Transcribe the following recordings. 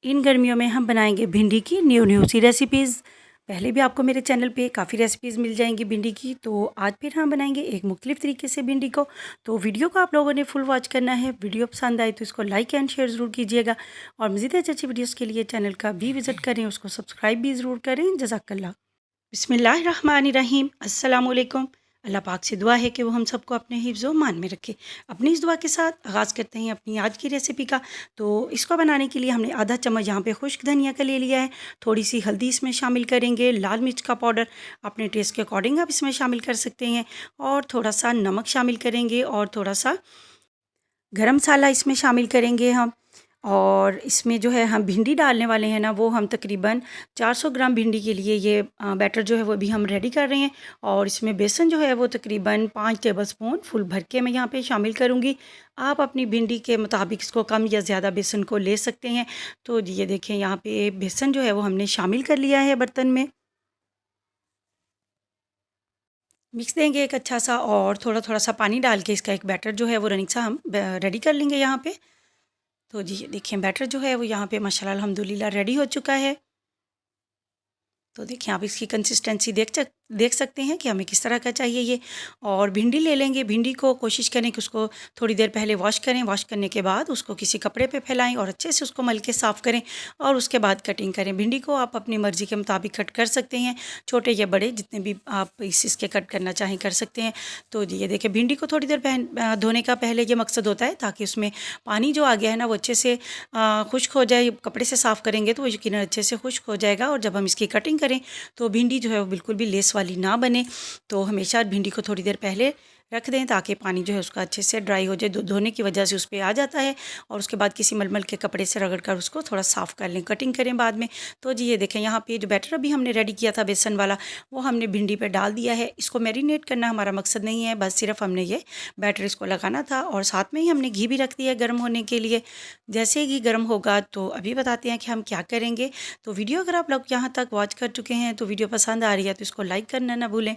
इन गर्मियों में हम बनाएंगे भिंडी की न्यू सी रेसिपीज़। पहले भी आपको मेरे चैनल पे काफ़ी रेसिपीज़ मिल जाएंगी भिंडी की, तो आज फिर हम बनाएंगे एक मुख्तलिफ तरीके से भिंडी को। तो वीडियो को आप लोगों ने फुल वॉच करना है। वीडियो पसंद आए तो इसको लाइक एंड शेयर ज़रूर कीजिएगा और मज़ीद अच्छी वीडियोज़ के लिए चैनल का भी विज़िट करें, उसको सब्सक्राइब भी ज़रूर करें। जज़ाकल्लाह। बिस्मिल्लाहिर्रहमानिर्रहीम। अस्सलाम वालेकुम। अल्लाह पाक से दुआ है कि वो हम सबको अपने हिफ्ज़ व मान में रखे। अपनी इस दुआ के साथ आगाज़ करते हैं अपनी आज की रेसिपी का। तो इसको बनाने के लिए हमने आधा चम्मच यहाँ पे खुश्क धनिया का ले लिया है। थोड़ी सी हल्दी इसमें शामिल करेंगे, लाल मिर्च का पाउडर अपने टेस्ट के अकॉर्डिंग आप इसमें शामिल कर सकते हैं, और थोड़ा सा नमक शामिल करेंगे, और थोड़ा सा गरम मसाला इसमें शामिल करेंगे हम। और इसमें जो है हम भिंडी डालने वाले हैं ना, वो हम तकरीबन 400 ग्राम भिंडी के लिए ये बैटर जो है वो भी हम रेडी कर रहे हैं। और इसमें बेसन जो है वो तकरीबन 5 टेबलस्पून फुल भर के मैं यहाँ पे शामिल करूँगी। आप अपनी भिंडी के मुताबिक इसको कम या ज़्यादा बेसन को ले सकते हैं। तो ये देखें, यहाँ पे बेसन जो है वो हमने शामिल कर लिया है बर्तन में। मिक्स देंगे एक अच्छा सा, और थोड़ा थोड़ा सा पानी डाल के इसका एक बैटर जो है वो रनिंग सा हम रेडी कर लेंगे यहाँ पे। तो जी ये देखिए, बैटर जो है वो यहाँ पे माशाल्लाह अल्हम्दुलिल्लाह रेडी हो चुका है। तो देखिए, आप इसकी कंसिस्टेंसी देख सकते हैं कि हमें किस तरह का चाहिए ये। और भिंडी ले लेंगे। भिंडी को कोशिश करें कि उसको थोड़ी देर पहले वॉश करें। वॉश करने के बाद उसको किसी कपड़े पे फैलाएं और अच्छे से उसको मल के साफ़ करें, और उसके बाद कटिंग करें। भिंडी को आप अपनी मर्ज़ी के मुताबिक कट कर सकते हैं, छोटे या बड़े, जितने भी आप इसके कट करना चाहें कर सकते हैं। तो जी ये देखिए, भिंडी को थोड़ी देर धोने का पहले ये मकसद होता है ताकि उसमें पानी जो आ गया है ना वो अच्छे से खुश्क हो जाए। कपड़े से साफ़ करेंगे तो वो यकीनन अच्छे से खुश्क हो जाएगा, और जब हम इसकी कटिंग करें तो भिंडी जो है वो बिल्कुल भी लेस वाली ना बने। तो हमेशा भिंडी को थोड़ी देर पहले रख दें ताकि पानी जो है उसका अच्छे से ड्राई हो जाए। धोने की वजह से उस पर आ जाता है, और उसके बाद किसी मलमल के कपड़े से रगड़ कर उसको थोड़ा साफ़ कर लें, कटिंग करें बाद में। तो जी ये देखें, यहाँ पे जो बैटर अभी हमने रेडी किया था बेसन वाला, वो हमने भिंडी पे डाल दिया है। इसको मैरिनेट करना हमारा मकसद नहीं है, बस सिर्फ हमने ये बैटर इसको लगाना था। और साथ में ही हमने घी भी रख दिया है गर्म होने के लिए। जैसे ही घी गर्म होगा तो अभी बताते हैं कि हम क्या करेंगे। तो वीडियो अगर आप लोग यहाँ तक वॉच कर चुके हैं तो वीडियो पसंद आ रही है तो इसको लाइक करना ना भूलें,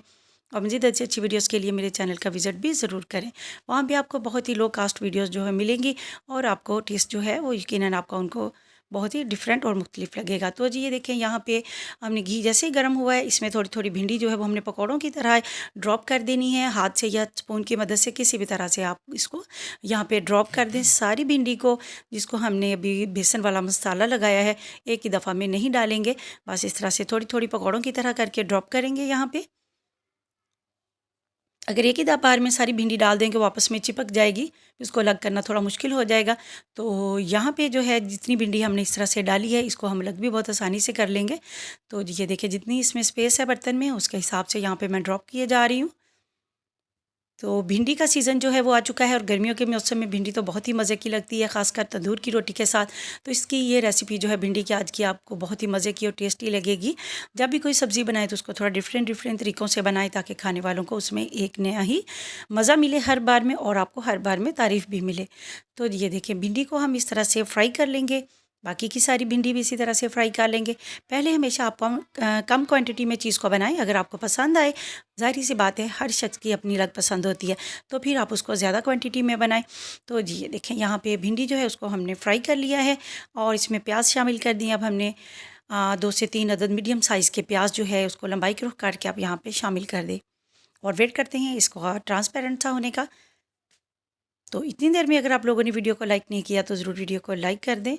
और मज़ीद अच्छी अच्छी वीडियोज़ के लिए मेरे चैनल का विज़िट भी ज़रूर करें। वहाँ भी आपको बहुत ही लो कास्ट वीडियोज़ जो है मिलेंगी, और आपको टेस्ट जो है वो यकीनन आपका उनको बहुत ही डिफरेंट और मुख्तलिफ लगेगा। तो जी ये देखें, यहाँ पे हमने घी जैसे ही गर्म हुआ है, इसमें थोड़ी थोड़ी भिंडी जो है वो हमने पकौड़ों की तरह ड्रॉप कर देनी है। हाथ से या स्पून की मदद से किसी भी तरह से आप इसको यहाँ पे ड्रॉप कर दें सारी भिंडी को, जिसको हमने अभी बेसन वाला मसाला लगाया है एक ही दफ़ा में नहीं डालेंगे। बस इस तरह से थोड़ी थोड़ी पकौड़ों की तरह करके ड्रॉप करेंगे यहाँ पे। अगर एक ही बार में सारी भिंडी डाल देंगे वो आपस में चिपक जाएगी, इसको अलग करना थोड़ा मुश्किल हो जाएगा। तो यहाँ पे जो है जितनी भिंडी हमने इस तरह से डाली है, इसको हम अलग भी बहुत आसानी से कर लेंगे। तो ये देखिए, जितनी इसमें स्पेस है बर्तन में उसके हिसाब से यहाँ पे मैं ड्रॉप किए जा रही हूँ। तो भिंडी का सीज़न जो है वो आ चुका है, और गर्मियों के मौसम में भिंडी तो बहुत ही मज़े की लगती है, ख़ासकर तंदूर की रोटी के साथ। तो इसकी ये रेसिपी जो है भिंडी की आज की आपको बहुत ही मज़े की और टेस्टी लगेगी। जब भी कोई सब्ज़ी बनाए तो उसको थोड़ा डिफरेंट डिफरेंट तरीक़ों से बनाएं, ताकि खाने वालों को उसमें एक नया ही मज़ा मिले हर बार में, और आपको हर बार में तारीफ़ भी मिले। तो ये देखिए, भिंडी को हम इस तरह से फ्राई कर लेंगे। बाकी की सारी भिंडी भी इसी तरह से फ्राई कर लेंगे। पहले हमेशा आप कम क्वांटिटी में चीज़ को बनाएं। अगर आपको पसंद आए, ज़ाहिर सी बात है हर शख्स की अपनी अलग पसंद होती है, तो फिर आप उसको ज़्यादा क्वांटिटी में बनाएं। तो जी ये देखें, यहाँ पे भिंडी जो है उसको हमने फ्राई कर लिया है, और इसमें प्याज शामिल कर दिए। अब हमने 2 से 3 अदद मीडियम साइज़ के प्याज जो है उसको लंबाई के रुख करके आप यहाँ पे शामिल कर दें, और वेट करते हैं इसको ट्रांसपेरेंट सा होने का। तो इतनी देर में अगर आप लोगों ने वीडियो को लाइक नहीं किया तो ज़रूर वीडियो को लाइक कर दें।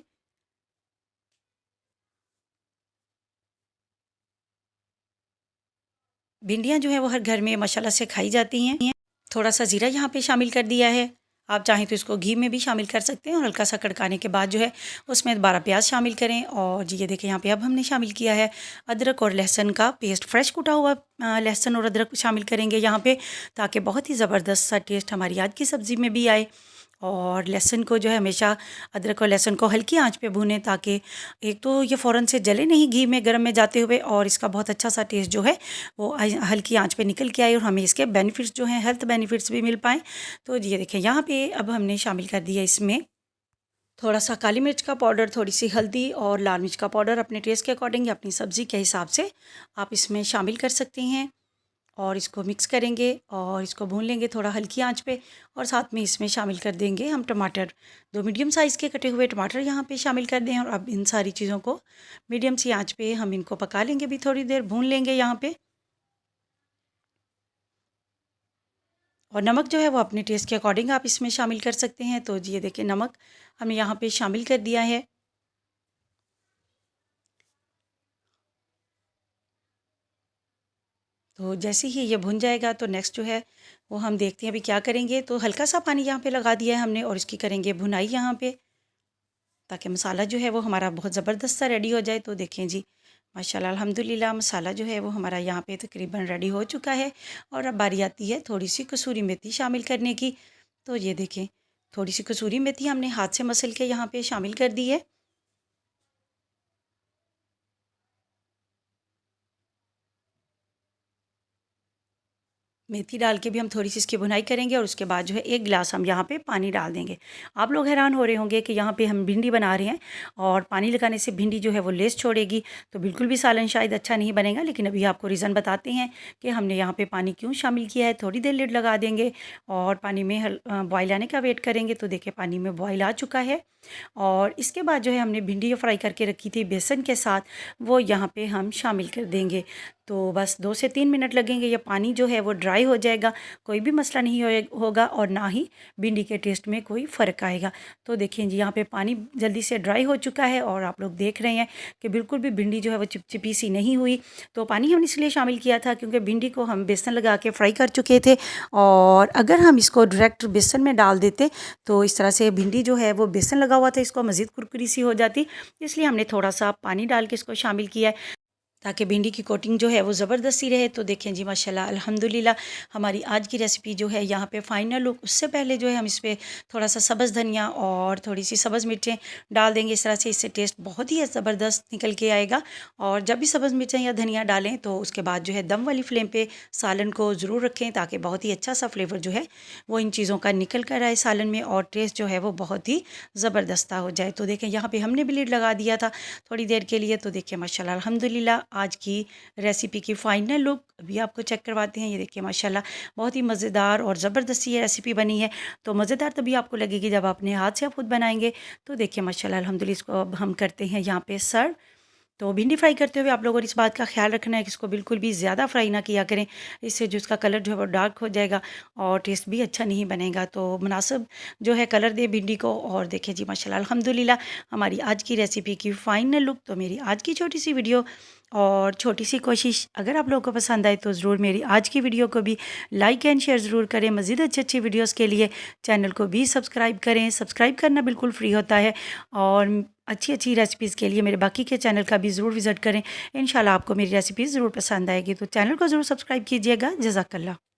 भिंडियाँ जो हैं वो हर घर में माशाल्लाह से खाई जाती हैं। थोड़ा सा ज़ीरा यहाँ पे शामिल कर दिया है। आप चाहें तो इसको घी में भी शामिल कर सकते हैं, और हल्का सा कड़काने के बाद जो है उसमें 12 प्याज शामिल करें। और जी ये देखें, यहाँ पे अब हमने शामिल किया है अदरक और लहसुन का पेस्ट। फ्रेश कुटा हुआ लहसुन और अदरक शामिल करेंगे यहाँ पे, ताकि बहुत ही ज़बरदस्त सा टेस्ट हमारी आज की सब्ज़ी में भी आए। और लहसुन को जो है हमेशा अदरक और लहसुन को हल्की आंच पे भूनें, ताकि एक तो ये फ़ौरन से जले नहीं घी में गर्म में जाते हुए, और इसका बहुत अच्छा सा टेस्ट जो है वो हल्की आंच पे निकल के आए, और हमें इसके बेनिफिट्स जो हैं हेल्थ बेनिफिट्स भी मिल पाएँ। तो ये देखें, यहाँ पे अब हमने शामिल कर दिया इसमें थोड़ा सा काली मिर्च का पाउडर, थोड़ी सी हल्दी और लाल मिर्च का पाउडर अपने टेस्ट के अकॉर्डिंग या अपनी सब्ज़ी के हिसाब से आप इसमें शामिल कर सकते हैं। और इसको मिक्स करेंगे और इसको भून लेंगे थोड़ा हल्की आंच पे। और साथ में इसमें शामिल कर देंगे हम टमाटर, 2 मीडियम साइज़ के कटे हुए टमाटर यहाँ पे शामिल कर दें। और अब इन सारी चीज़ों को मीडियम सी आंच पे हम इनको पका लेंगे, भी थोड़ी देर भून लेंगे यहाँ पे। और नमक जो है वो अपने टेस्ट के अकॉर्डिंग आप इसमें शामिल कर सकते हैं। तो ये देखिए नमक हमने यहाँ पे शामिल कर दिया है। तो जैसे ही ये भुन जाएगा तो नेक्स्ट जो है वो हम देखते हैं अभी क्या करेंगे। तो हल्का सा पानी यहाँ पे लगा दिया है हमने और इसकी करेंगे भुनाई यहाँ पे, ताकि मसाला जो है वो हमारा बहुत ज़बरदस्त सा रेडी हो जाए। तो देखें जी माशाल्लाह अल्हम्दुलिल्लाह मसाला जो है वो हमारा यहाँ पे तकरीबन रेडी हो चुका है। और अब बारी आती है थोड़ी सी कसूरी मेथी शामिल करने की। तो ये देखें थोड़ी सी कसूरी मेथी हमने हाथ से मसल के यहाँ पे शामिल कर दी है। मेथी डाल के भी हम थोड़ी सी इसकी भुनाई करेंगे और उसके बाद जो है 1 गिलास हम यहाँ पे पानी डाल देंगे। आप लोग हैरान हो रहे होंगे कि यहाँ पे हम भिंडी बना रहे हैं और पानी लगाने से भिंडी जो है वो लेस छोड़ेगी, तो बिल्कुल भी सालन शायद अच्छा नहीं बनेगा। लेकिन अभी आपको रीज़न बताते हैं कि हमने यहाँ पे पानी क्यों शामिल किया है। थोड़ी देर लिड लगा देंगे और पानी में बॉयल आने का वेट करेंगे। तो देखिए पानी में बॉयल आ चुका है। और इसके बाद जो है हमने भिंडी फ्राई करके रखी थी बेसन के साथ, वो यहाँ पे हम शामिल कर देंगे। तो बस 2 से 3 मिनट लगेंगे, ये पानी जो है वो ड्राई हो जाएगा, कोई भी मसला नहीं होगा और ना ही भिंडी के टेस्ट में कोई फ़र्क आएगा। तो देखिए जी यहाँ पे पानी जल्दी से ड्राई हो चुका है और आप लोग देख रहे हैं कि बिल्कुल भी भिंडी जो है वो चिपचिपी सी नहीं हुई। तो पानी हमने इसलिए शामिल किया था क्योंकि भिंडी को हम बेसन लगा के फ्राई कर चुके थे, और अगर हम इसको डायरेक्ट बेसन में डाल देते तो इस तरह से भिंडी जो है वो बेसन लगा हुआ था, इसको मज़ीद कुरकुरी सी हो जाती। इसलिए हमने थोड़ा सा पानी डाल के इसको शामिल किया है ताकि भिंडी की कोटिंग जो है वो ज़बरदस्ती रहे। तो देखें जी माशाल्लाह अल्हम्दुलिल्लाह हमारी आज की रेसिपी जो है यहाँ पे फ़ाइनल लुक। उससे पहले जो है हम इस पर थोड़ा सा सब्ज़ धनिया और थोड़ी सी सब्ज़ मिर्चें डाल देंगे। इस तरह से इससे टेस्ट बहुत ही ज़बरदस्त निकल के आएगा। और जब भी सब्ज़ मिर्चें या धनिया डालें तो उसके बाद जो है दम वाली फ्लेम पर सालन को ज़रूर रखें, ताकि बहुत ही अच्छा सा फ्लेवर जो है वो इन चीज़ों का निकल कर आए सालन में और टेस्ट जो है वो बहुत ही ज़बरदस्त हो जाए। तो देखें यहाँ पर हमने भी लिड लगा दिया था थोड़ी देर के लिए। तो देखिए माशाल्लाह अल्हम्दुलिल्लाह आज की रेसिपी की फ़ाइनल लुक अभी आपको चेक करवाते हैं। ये देखिए माशाल्लाह बहुत ही मज़ेदार और ज़बरदस्त ये रेसिपी बनी है। तो मज़ेदार तभी आपको लगेगी जब आप अपने हाथ से आप खुद बनाएंगे। तो देखिए माशाल्लाह अल्हम्दुलिल्लाह इसको अब हम करते हैं यहाँ पे सर्व। तो भिंडी फ्राई करते हुए आप लोगों को इस बात का ख्याल रखना है कि इसको बिल्कुल भी ज़्यादा फ्राई ना किया करें, इससे जो इसका कलर जो है वो डार्क हो जाएगा और टेस्ट भी अच्छा नहीं बनेगा। तो मुनासिब जो है कलर दे भिंडी को। और देखिए जी माशाल्लाह अल्हम्दुलिल्लाह हमारी आज की रेसिपी की फ़ाइनल लुक। तो मेरी आज की छोटी सी वीडियो और छोटी सी कोशिश अगर आप लोगों को पसंद आए तो ज़रूर मेरी आज की वीडियो को भी लाइक एंड शेयर ज़रूर करें। मज़ीद अच्छी अच्छी वीडियोस के लिए चैनल को भी सब्सक्राइब करें। सब्सक्राइब करना बिल्कुल फ्री होता है। और अच्छी अच्छी रेसिपीज़ के लिए मेरे बाकी के चैनल का भी ज़रूर विज़िट करें। इंशाल्लाह आपको मेरी रेसिपीज़ ज़रूर पसंद आएगी। तो चैनल को ज़रूर सब्सक्राइब कीजिएगा। जज़ाकल्लाह।